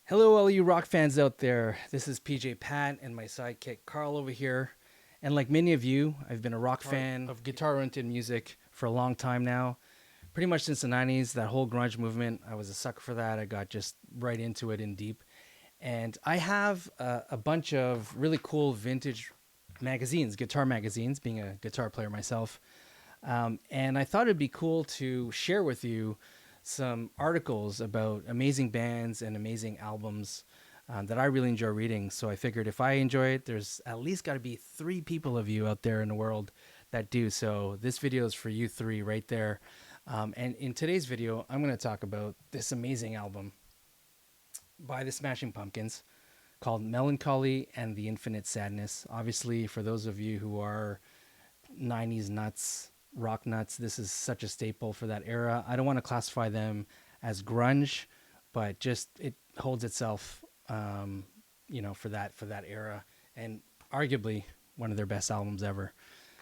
Hello, all you rock fans out there. This is PJ Pat and my sidekick Carl over here. And like many of you, I've been a rock fan of guitar-oriented music for a long time now. Pretty much since the 90s, that whole grunge movement, I was a sucker for that. I got just right into it in deep. And I have a bunch of really cool vintage magazines, guitar magazines, being a guitar player myself. And I thought it'd be cool to share with you some articles about amazing bands and amazing albums that I really enjoy reading. So I figured if I enjoy it, there's at least got to be 3 people of you out there in the world that do. So this video is for you 3 right there. And in today's video, I'm going to talk about this amazing album by the Smashing Pumpkins called Mellon Collie and the Infinite Sadness. Obviously, for those of you who are 90s nuts, rock nuts, this is such a staple for that era. I don't want to classify them as grunge, but just it holds itself, for that era, and arguably one of their best albums ever.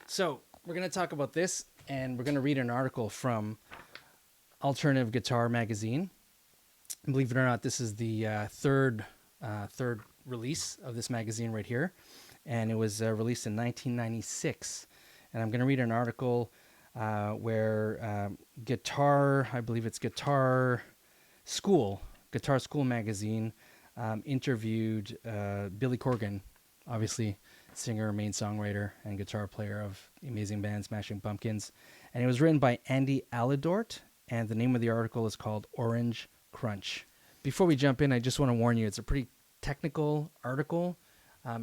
So we're going to talk about this, and we're going to read an article from Alternative Guitar Magazine. Believe it or not, this is the third release of this magazine right here, and it was released in 1996. And I'm going to read an article where I believe it's Guitar School magazine interviewed Billy Corgan, obviously singer, main songwriter, and guitar player of the amazing band Smashing Pumpkins. And it was written by Andy Aladort, and the name of the article is called Orange Crunch. Before we jump in, I just want to warn you, it's a pretty technical article.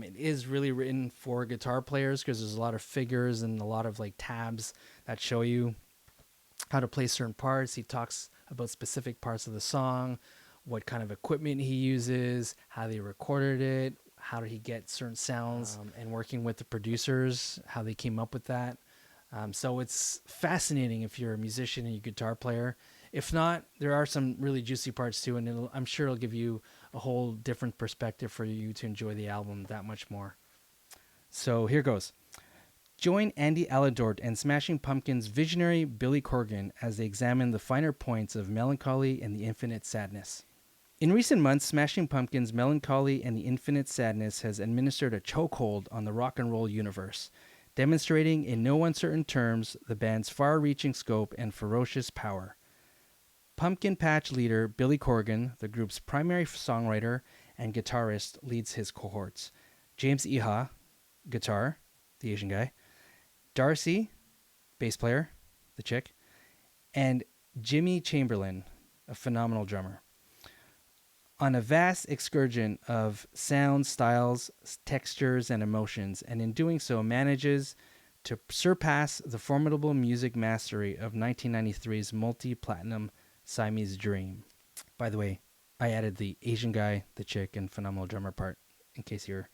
It is really written for guitar players because there's a lot of figures and a lot of like tabs that show you how to play certain parts. He talks about specific parts of the song, what kind of equipment he uses, how they recorded it, how did he get certain sounds, and working with the producers, how they came up with that. So it's fascinating if you're a musician and you're a guitar player. If not, there are some really juicy parts too, and I'm sure it'll give you a whole different perspective for you to enjoy the album that much more. So here goes. Join Andy Aladort and Smashing Pumpkins' visionary Billy Corgan as they examine the finer points of Mellon Collie and the Infinite Sadness. In recent months, Smashing Pumpkins' Mellon Collie and the Infinite Sadness has administered a chokehold on the rock and roll universe, demonstrating in no uncertain terms the band's far-reaching scope and ferocious power. Pumpkin Patch leader Billy Corgan, the group's primary songwriter and guitarist, leads his cohorts. James Iha, guitar, the Asian guy. Darcy, bass player, the chick. And Jimmy Chamberlain, a phenomenal drummer. On a vast excursion of sounds, styles, textures, and emotions, and in doing so manages to surpass the formidable music mastery of 1993's multi-platinum Siamese Dream. By the way, I added the Asian guy, the chick, and phenomenal drummer part in case you're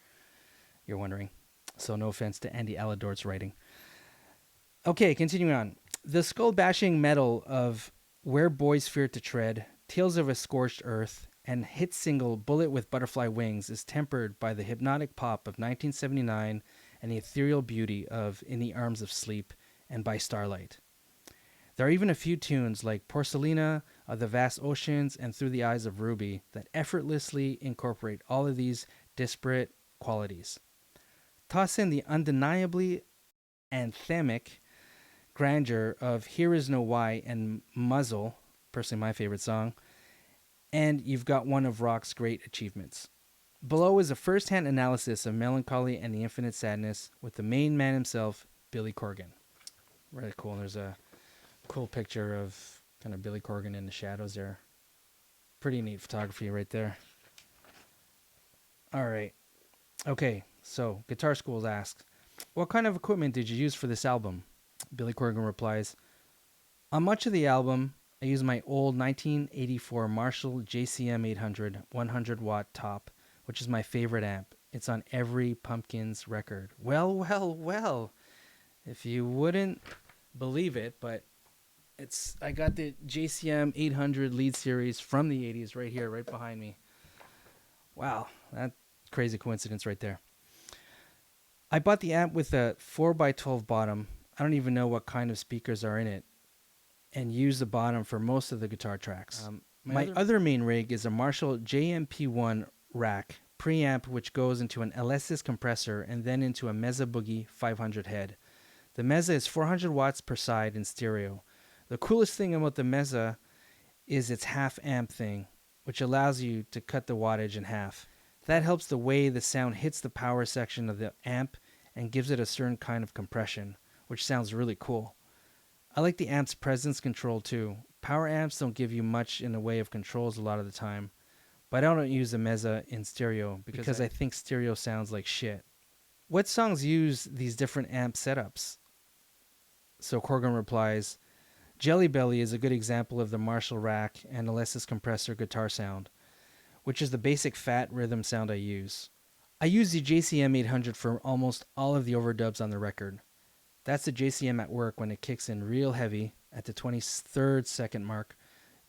wondering. So no offense to Andy Aladort's writing. Okay, continuing on. The skull-bashing metal of Where Boys Fear to Tread, Tales of a Scorched Earth, and hit single Bullet with Butterfly Wings is tempered by the hypnotic pop of 1979 and the ethereal beauty of In the Arms of Sleep and By Starlight. There are even a few tunes like Porcelina of the Vast Oceans and Through the Eyes of Ruby that effortlessly incorporate all of these disparate qualities. Toss in the undeniably anthemic grandeur of Here Is No Why and Muzzle, personally my favorite song, and you've got one of rock's great achievements. Below is a first-hand analysis of Mellon Collie and the Infinite Sadness with the main man himself, Billy Corgan. Really cool. And there's a cool picture of kind of Billy Corgan in the shadows there. Pretty neat photography right there. All right. Okay, so Guitar Schools asks, what kind of equipment did you use for this album? Billy Corgan replies, on much of the album, I used my old 1984 Marshall JCM 800 100-watt top, which is my favorite amp. It's on every Pumpkins record. Well. If you wouldn't believe it, but I got the JCM 800 lead series from the 80s right here, right behind me. Wow, that crazy coincidence right there. I bought the amp with a 4x12 bottom. I don't even know what kind of speakers are in it, and use the bottom for most of the guitar tracks. My other main rig is a Marshall JMP1 rack preamp, which goes into an Alesis compressor and then into a Mesa Boogie 500 head. The Mesa is 400 watts per side in stereo. The coolest thing about the Mesa is its half amp thing, which allows you to cut the wattage in half. That helps the way the sound hits the power section of the amp and gives it a certain kind of compression, which sounds really cool. I like the amp's presence control too. Power amps don't give you much in the way of controls a lot of the time, but I don't use the Mesa in stereo because I think stereo sounds like shit. What songs use these different amp setups? So Corgan replies, Jelly Belly is a good example of the Marshall rack and Alesis compressor guitar sound, which is the basic fat rhythm sound I use. I use the JCM 800 for almost all of the overdubs on the record. That's the JCM at work when it kicks in real heavy at the 23rd second mark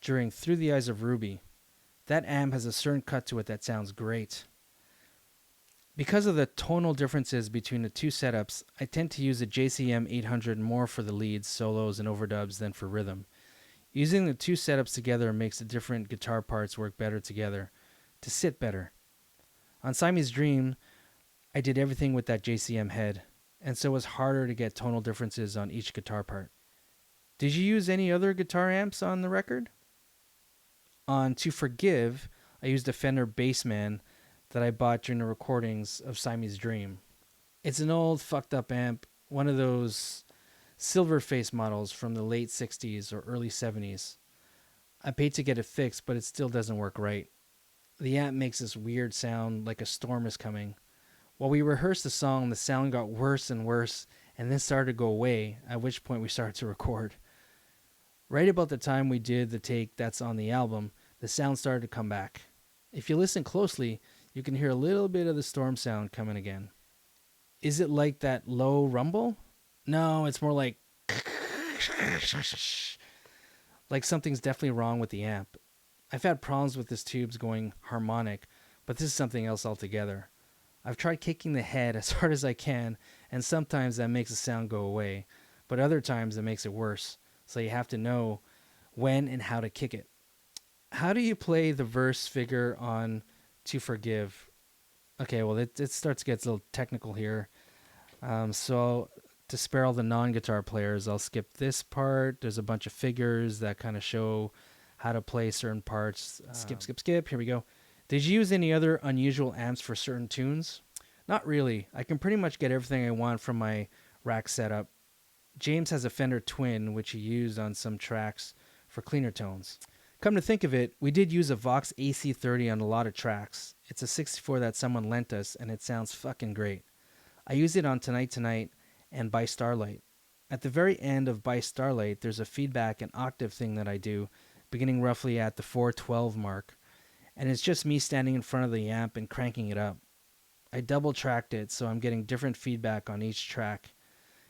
during Through the Eyes of Ruby. That amp has a certain cut to it that sounds great. Because of the tonal differences between the two setups, I tend to use the JCM 800 more for the leads, solos, and overdubs than for rhythm. Using the two setups together makes the different guitar parts work better together, to sit better. On Siamese Dream, I did everything with that JCM head, and so it was harder to get tonal differences on each guitar part. Did you use any other guitar amps on the record? On To Forgive, I used a Fender Bassman that I bought during the recordings of Siamese Dream. It's an old fucked up amp, one of those silver face models from the late 60s or early 70s. I paid to get it fixed, but it still doesn't work right. The amp makes this weird sound like a storm is coming. While we rehearsed the song, the sound got worse and worse and then started to go away, at which point we started to record. Right about the time we did the take that's on the album, the sound started to come back. If you listen closely, you can hear a little bit of the storm sound coming again. Is it like that low rumble? No, it's more like something's definitely wrong with the amp. I've had problems with this tube's going harmonic, but this is something else altogether. I've tried kicking the head as hard as I can, and sometimes that makes the sound go away, but other times it makes it worse, so you have to know when and how to kick it. How do you play the verse figure on To Forgive? Okay, well, it starts to get a little technical here. So to spare all the non-guitar players, I'll skip this part. There's a bunch of figures that kind of show how to play certain parts. Skip. Here we go. Did you use any other unusual amps for certain tunes? Not really. I can pretty much get everything I want from my rack setup. James has a Fender Twin, which he used on some tracks for cleaner tones. Come to think of it, we did use a Vox AC30 on a lot of tracks. It's a 64 that someone lent us, and it sounds fucking great. I use it on Tonight and By Starlight. At the very end of By Starlight, there's a feedback and octave thing that I do, beginning roughly at the 412 mark, and it's just me standing in front of the amp and cranking it up. I double tracked it, so I'm getting different feedback on each track.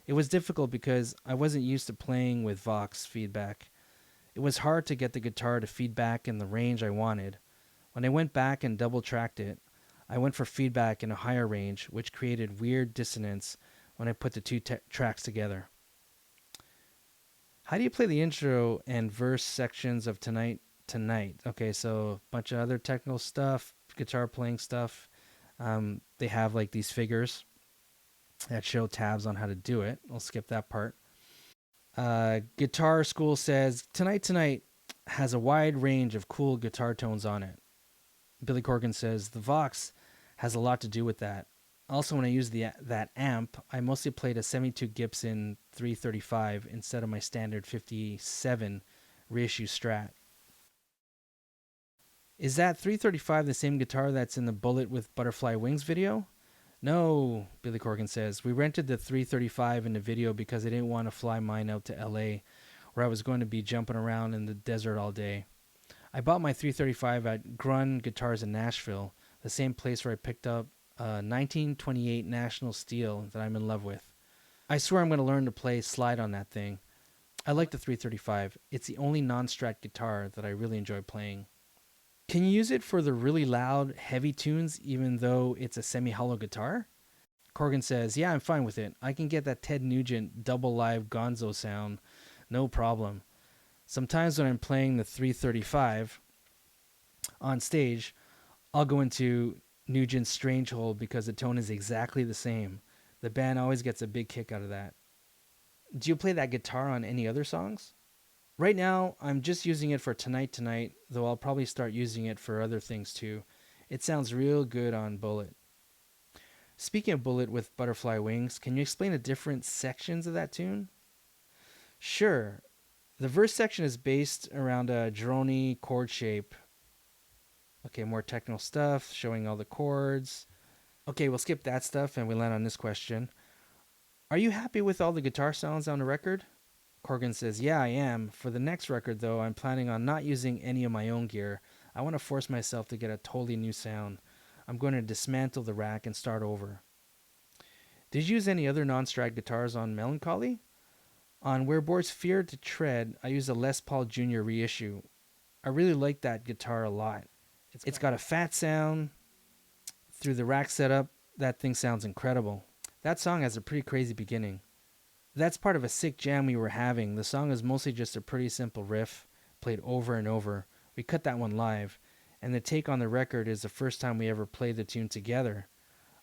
It was difficult because I wasn't used to playing with Vox feedback. It was hard to get the guitar to feedback in the range I wanted. When I went back and double tracked it, I went for feedback in a higher range, which created weird dissonance when I put the two tracks together. How do you play the intro and verse sections of Tonight? Okay, so a bunch of other technical stuff, guitar playing stuff. They have like these figures that show tabs on how to do it. I'll skip that part. Guitar School says, Tonight has a wide range of cool guitar tones on it. Billy Corgan says, the Vox has a lot to do with that. Also, when I used that amp, I mostly played a 72 Gibson 335 instead of my standard 57 reissue Strat. Is that 335 the same guitar that's in the Bullet with Butterfly Wings video? No, Billy Corgan says. We rented the 335 in the video because I didn't want to fly mine out to LA, where I was going to be jumping around in the desert all day. I bought my 335 at Grun Guitars in Nashville, the same place where I picked up a 1928 National Steel that I'm in love with. I swear I'm going to learn to play slide on that thing. I like the 335. It's the only non-Strat guitar that I really enjoy playing. Can you use it for the really loud, heavy tunes even though it's a semi-hollow guitar? Corgan says, yeah, I'm fine with it. I can get that Ted Nugent double live gonzo sound, no problem. Sometimes when I'm playing the 335, On stage, I'll go into Nugent's Strange Hole because the tone is exactly the same. The band always gets a big kick out of that. Do you play that guitar on any other songs? Right now, I'm just using it for Tonight, though I'll probably start using it for other things too. It sounds real good on Bullet. Speaking of Bullet with Butterfly Wings, can you explain the different sections of that tune? Sure. The verse section is based around a droney chord shape. Okay, more technical stuff, showing all the chords. Okay, we'll skip that stuff and we land on this question. Are you happy with all the guitar sounds on the record? Corgan says, yeah, I am. For the next record, though, I'm planning on not using any of my own gear. I want to force myself to get a totally new sound. I'm going to dismantle the rack and start over. Did you use any other non-Strat guitars on Mellon Collie? On Where Boards Fear to Tread, I used a Les Paul Jr. reissue. I really like that guitar a lot. It's got a fat sound. Through the rack setup, that thing sounds incredible. That song has a pretty crazy beginning. That's part of a sick jam we were having. The song is mostly just a pretty simple riff, played over and over. We cut that one live, and the take on the record is the first time we ever played the tune together.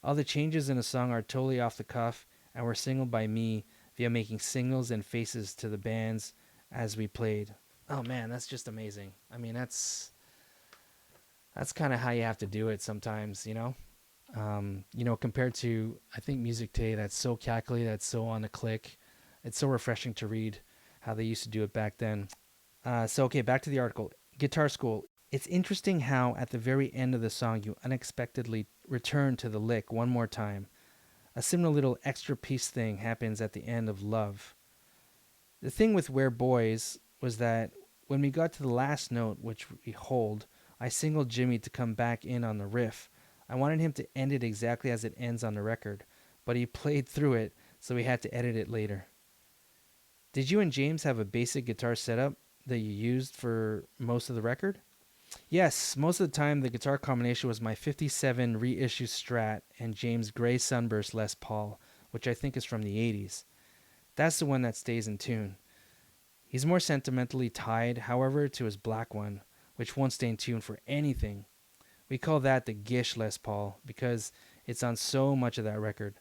All the changes in the song are totally off the cuff, and were signaled by me via making signals and faces to the bands as we played. Oh man, that's just amazing. I mean, that's kind of how you have to do it sometimes, you know? Compared to, I think, music today that's so calculated, that's so on the click. It's so refreshing to read how they used to do it back then. Okay, back to the article. Guitar School. It's interesting how at the very end of the song you unexpectedly return to the lick one more time. A similar little extra piece thing happens at the end of Love. The thing with Where Boys was that when we got to the last note, which we hold, I signaled Jimmy to come back in on the riff. I wanted him to end it exactly as it ends on the record, but he played through it, so we had to edit it later. Did you and James have a basic guitar setup that you used for most of the record? Yes, most of the time the guitar combination was my 57 reissue Strat and James' Gray Sunburst Les Paul, which I think is from the 80s. That's the one that stays in tune. He's more sentimentally tied, however, to his black one, which won't stay in tune for anything. We call that the Gish Les Paul because it's on so much of that record.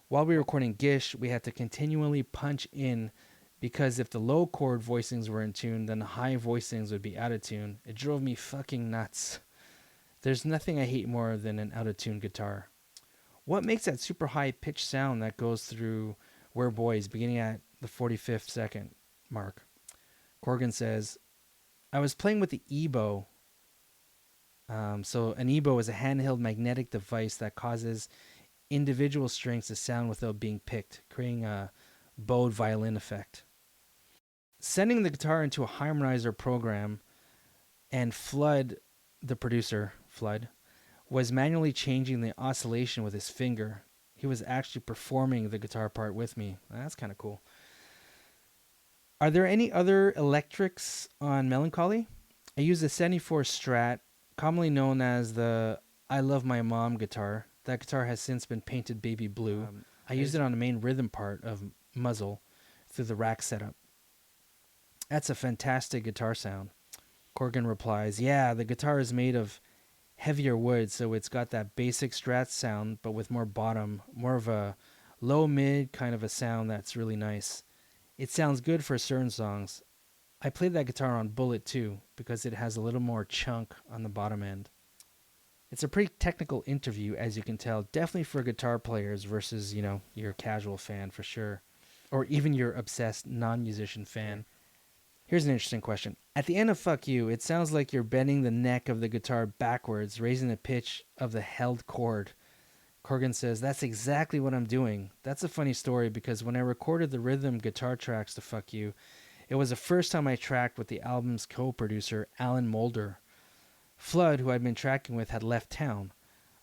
While we were recording Gish, we had to continually punch in because if the low chord voicings were in tune, then the high voicings would be out of tune. It drove me fucking nuts. There's nothing I hate more than an out of tune guitar. What makes that super high pitch sound that goes through Where Boys beginning at the 45th second mark? Corgan says, I was playing with the EBow. So an EBow is a handheld magnetic device that causes individual strings to sound without being picked, creating a bowed violin effect. Sending the guitar into a harmonizer program and Flood, the producer, was manually changing the oscillation with his finger. He was actually performing the guitar part with me. That's kind of cool. Are there any other electrics on Mellon Collie? I use a 74 Strat, commonly known as the I Love My Mom guitar. That guitar has since been painted baby blue. I used it on the main rhythm part of Muzzle through the rack setup. That's a fantastic guitar sound. Corgan replies, yeah, the guitar is made of heavier wood, so it's got that basic Strat sound, but with more bottom, more of a low-mid kind of a sound that's really nice. It sounds good for certain songs. I played that guitar on Bullet too, because it has a little more chunk on the bottom end. It's a pretty technical interview, as you can tell, definitely for guitar players versus, your casual fan for sure. Or even your obsessed non-musician fan. Here's an interesting question. At the end of Fuck You, it sounds like you're bending the neck of the guitar backwards, raising the pitch of the held chord. Corgan says, that's exactly what I'm doing. That's a funny story because when I recorded the rhythm guitar tracks to Fuck You, it was the first time I tracked with the album's co-producer, Alan Moulder. Flood, who I'd been tracking with, had left town.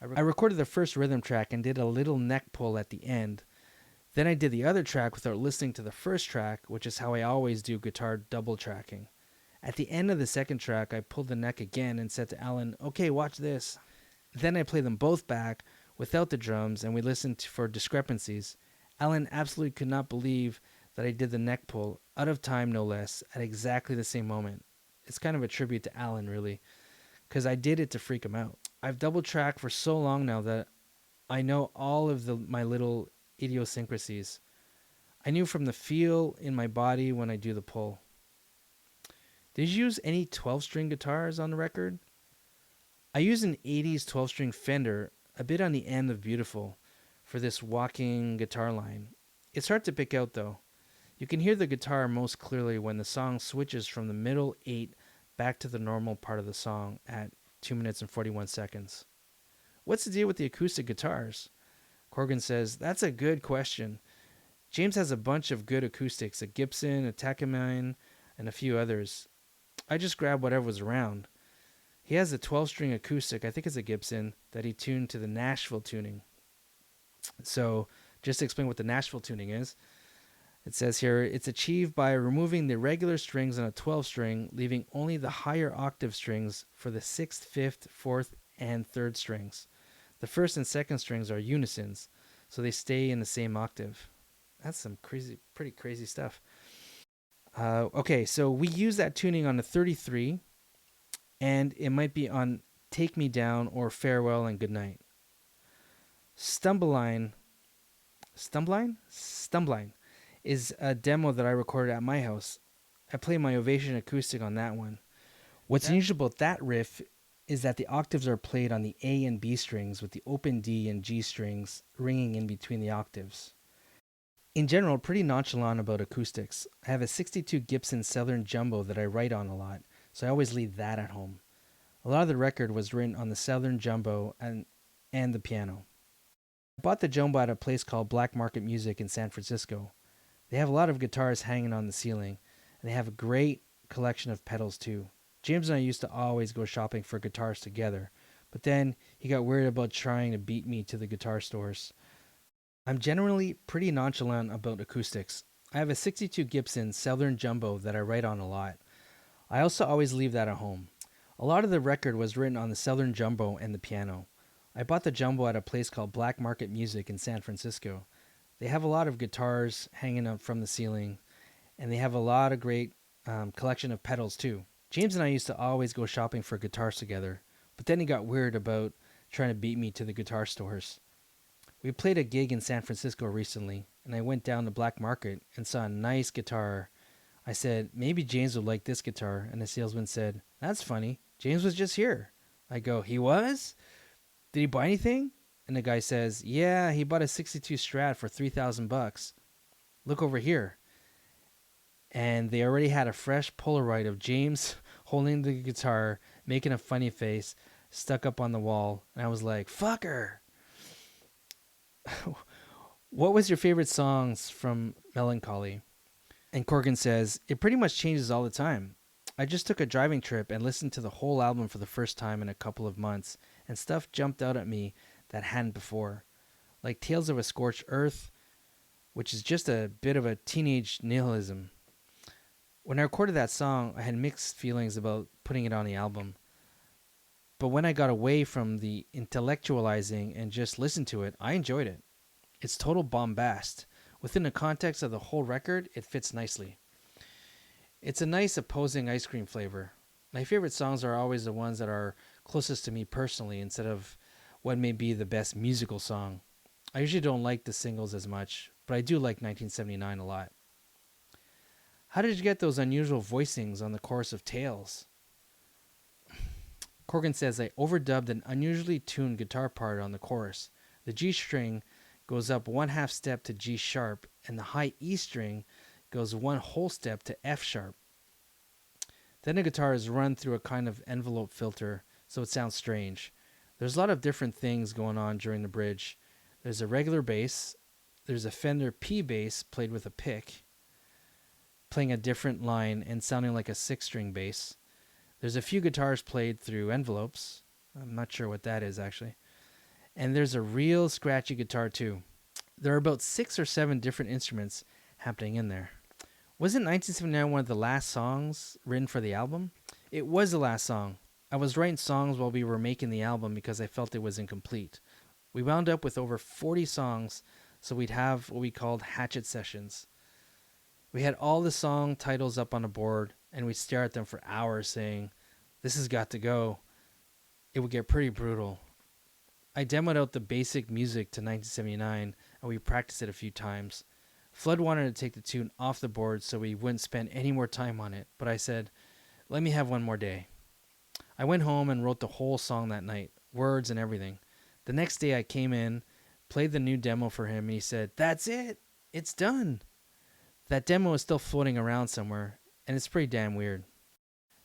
I recorded the first rhythm track and did a little neck pull at the end. Then I did the other track without listening to the first track, which is how I always do guitar double tracking. At the end of the second track, I pulled the neck again and said to Alan, okay, watch this. Then I played them both back without the drums and we listened for discrepancies. Alan absolutely could not believe that I did the neck pull, out of time no less, at exactly the same moment. It's kind of a tribute to Alan, really. because I did it to freak him out. I've double tracked for so long now that I know all of my little idiosyncrasies. I knew from the feel in my body when I do the pull. Did you use any 12-string guitars on the record? I use an 80s 12-string Fender, a bit on the end of beautiful, for this walking guitar line. It's hard to pick out though. You can hear the guitar most clearly when the song switches from the middle 8 back to the normal part of the song at 2 minutes and 41 seconds. What's the deal with the acoustic guitars? Corgan says, that's a good question. James has a bunch of good acoustics, a Gibson, a Takamine, and a few others. I just grabbed whatever was around. He has a 12-string acoustic, I think it's a Gibson, that he tuned to the Nashville tuning. So, just to explain what the Nashville tuning is, it says here, it's achieved by removing the regular strings on a 12-string, leaving only the higher octave strings for the 6th, 5th, 4th, and 3rd strings. The 1st and 2nd strings are unisons, so they stay in the same octave. That's some pretty crazy stuff. Okay, so we use that tuning on the 33, and it might be on Take Me Down or Farewell and Goodnight. Stumbline is a demo that I recorded at my house. I play my Ovation acoustic on that one. What's unusual about that riff is that the octaves are played on the A and B strings with the open D and G strings ringing in between the octaves. In general, pretty nonchalant about acoustics. I have a 62 Gibson Southern Jumbo that I write on a lot, so I always leave that at home. A lot of the record was written on the Southern Jumbo and the piano. I bought the Jumbo at a place called Black Market Music in San Francisco. They have a lot of guitars hanging on the ceiling, and they have a great collection of pedals too. James and I used to always go shopping for guitars together, but then he got worried about trying to beat me to the guitar stores. I'm generally pretty nonchalant about acoustics. I have a 62 Gibson Southern Jumbo that I write on a lot. I also always leave that at home. A lot of the record was written on the Southern Jumbo and the piano. I bought the Jumbo at a place called Black Market Music in San Francisco. They have a lot of guitars hanging up from the ceiling, and they have a lot of great collection of pedals too. James and I used to always go shopping for guitars together, but then he got weird about trying to beat me to the guitar stores. We played a gig in San Francisco recently, and I went down to Black Market and saw a nice guitar. I said, maybe James would like this guitar, and the salesman said, that's funny, James was just here. I go, he was? Did he buy anything? And the guy says, yeah, he bought a 62 Strat for $3,000. Look over here. And they already had a fresh Polaroid of James holding the guitar, making a funny face, stuck up on the wall. And I was like, fucker. What was your favorite songs from Mellon Collie? And Corgan says, it pretty much changes all the time. I just took a driving trip and listened to the whole album for the first time in a couple of months, and stuff jumped out at me that hadn't before. Like Tales of a Scorched Earth, which is just a bit of a teenage nihilism. When I recorded that song, I had mixed feelings about putting it on the album. But when I got away from the intellectualizing and just listened to it, I enjoyed it. It's total bombast. Within the context of the whole record, it fits nicely. It's a nice opposing ice cream flavor. My favorite songs are always the ones that are closest to me personally instead of what may be the best musical song. I usually don't like the singles as much, but I do like 1979 a lot. How did you get those unusual voicings on the chorus of Tales? Corgan says I overdubbed an unusually tuned guitar part on the chorus. The G string goes up 1/2 step to G sharp, and the high E string goes 1 whole step to F sharp. Then the guitar is run through a kind of envelope filter, so it sounds strange. There's a lot of different things going on during the bridge. There's a regular bass, there's a Fender P bass played with a pick, playing a different line and sounding like a 6-string bass. There's a few guitars played through envelopes. I'm not sure what that is actually. And there's a real scratchy guitar too. There are about 6 or 7 different instruments happening in there. Wasn't 1979 one of the last songs written for the album? It was the last song. I was writing songs while we were making the album because I felt it was incomplete. We wound up with over 40 songs, so we'd have what we called Hatchet Sessions. We had all the song titles up on a board, and we'd stare at them for hours saying, this has got to go. it would get pretty brutal. I demoed out the basic music to 1979, and we practiced it a few times. Flood wanted to take the tune off the board so we wouldn't spend any more time on it, but I said, let me have one more day. I went home and wrote the whole song that night, words and everything. The next day I came in, played the new demo for him, and he said, that's it, it's done. That demo is still floating around somewhere, and it's pretty damn weird.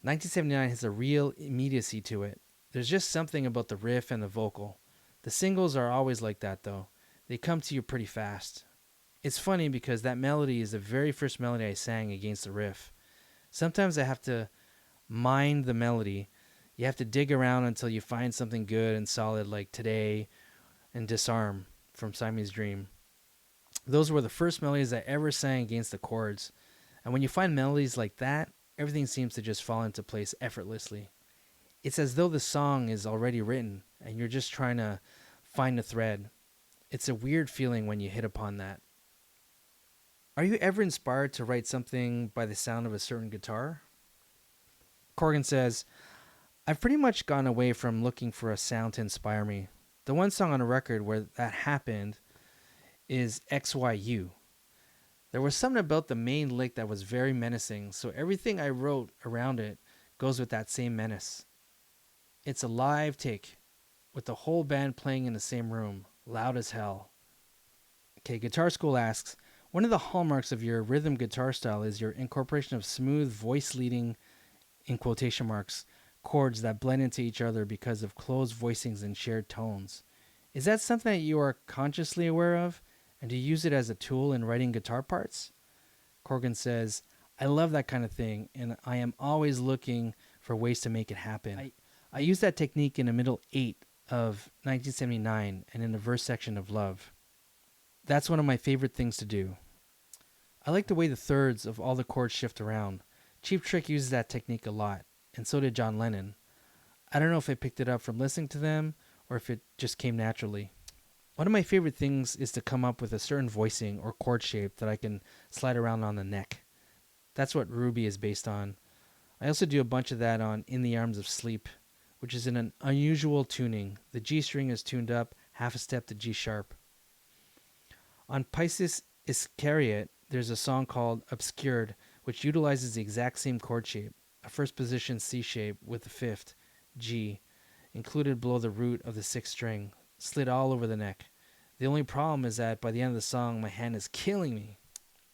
1979 has a real immediacy to it. There's just something about the riff and the vocal. The singles are always like that though. They come to you pretty fast. It's funny because that melody is the very first melody I sang against the riff. Sometimes I have to mine the melody. You have to dig around until you find something good and solid like Today and Disarm from Siamese Dream. Those were the first melodies I ever sang against the chords. And when you find melodies like that, everything seems to just fall into place effortlessly. It's as though the song is already written and you're just trying to find a thread. It's a weird feeling when you hit upon that. Are you ever inspired to write something by the sound of a certain guitar? Corgan says, I've pretty much gone away from looking for a sound to inspire me. The one song on a record where that happened is XYU. There was something about the main lick that was very menacing, so everything I wrote around it goes with that same menace. It's a live take, with the whole band playing in the same room, loud as hell. Okay, Guitar School asks, one of the hallmarks of your rhythm guitar style is your incorporation of smooth voice-leading, in quotation marks, chords that blend into each other because of closed voicings and shared tones. Is that something that you are consciously aware of? And do you use it as a tool in writing guitar parts? Corgan says, I love that kind of thing, and I am always looking for ways to make it happen. I use that technique in the middle 8 of 1979 and in the verse section of Love. That's one of my favorite things to do. I like the way the thirds of all the chords shift around. Cheap Trick uses that technique a lot, and so did John Lennon. I don't know if I picked it up from listening to them or if it just came naturally. One of my favorite things is to come up with a certain voicing or chord shape that I can slide around on the neck. That's what Ruby is based on. I also do a bunch of that on In the Arms of Sleep, which is in an unusual tuning. The G string is tuned up half a step to G sharp. On Pisces Iscariot, there's a song called Obscured, which utilizes the exact same chord shape, a first position C shape with the fifth, G, included below the root of the sixth string, slid all over the neck. The only problem is that by the end of the song, my hand is killing me.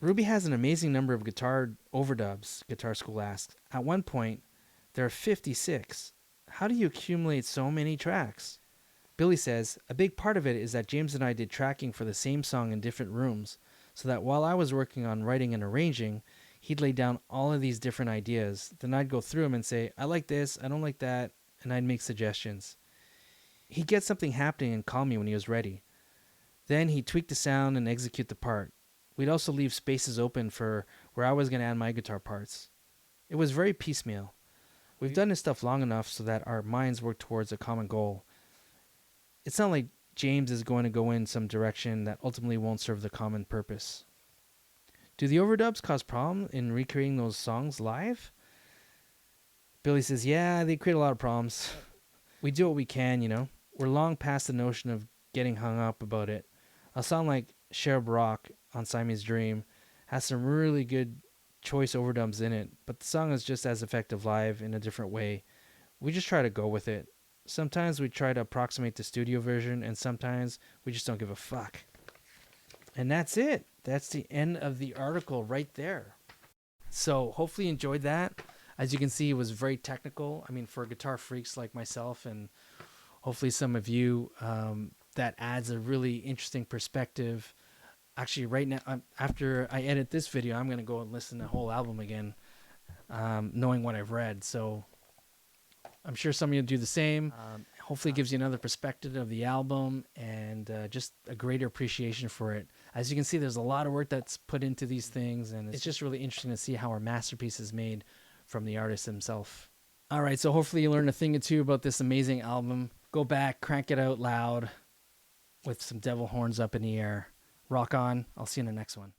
Ruby has an amazing number of guitar overdubs, Guitar School asks. At one point, there are 56. How do you accumulate so many tracks? Billy says, a big part of it is that James and I did tracking for the same song in different rooms, so that while I was working on writing and arranging, he'd lay down all of these different ideas. Then I'd go through them and say, I like this, I don't like that, and I'd make suggestions. He'd get something happening and call me when he was ready. Then he'd tweak the sound and execute the part. We'd also leave spaces open for where I was going to add my guitar parts. It was very piecemeal. We've done this stuff long enough so that our minds work towards a common goal. It's not like James is going to go in some direction that ultimately won't serve the common purpose. Do the overdubs cause problems in recreating those songs live? Billy says, yeah, they create a lot of problems. We do what we can, you know. We're long past the notion of getting hung up about it. A song like Cherub Rock on Siamese Dream has some really good choice overdubs in it, but the song is just as effective live in a different way. We just try to go with it. Sometimes we try to approximate the studio version, and sometimes we just don't give a fuck. And that's it. That's the end of the article right there. So hopefully you enjoyed that. As you can see, it was very technical. I mean, for guitar freaks like myself, and hopefully some of you, that adds a really interesting perspective. Actually, right now, after I edit this video, I'm going to go and listen to the whole album again, knowing what I've read. So I'm sure some of you do the same. Hopefully it gives you another perspective of the album and just a greater appreciation for it. As you can see, there's a lot of work that's put into these things, and it's just really interesting to see how our masterpiece is made from the artist himself. All right, so hopefully you learned a thing or two about this amazing album. Go back, crank it out loud with some devil horns up in the air. Rock on. I'll see you in the next one.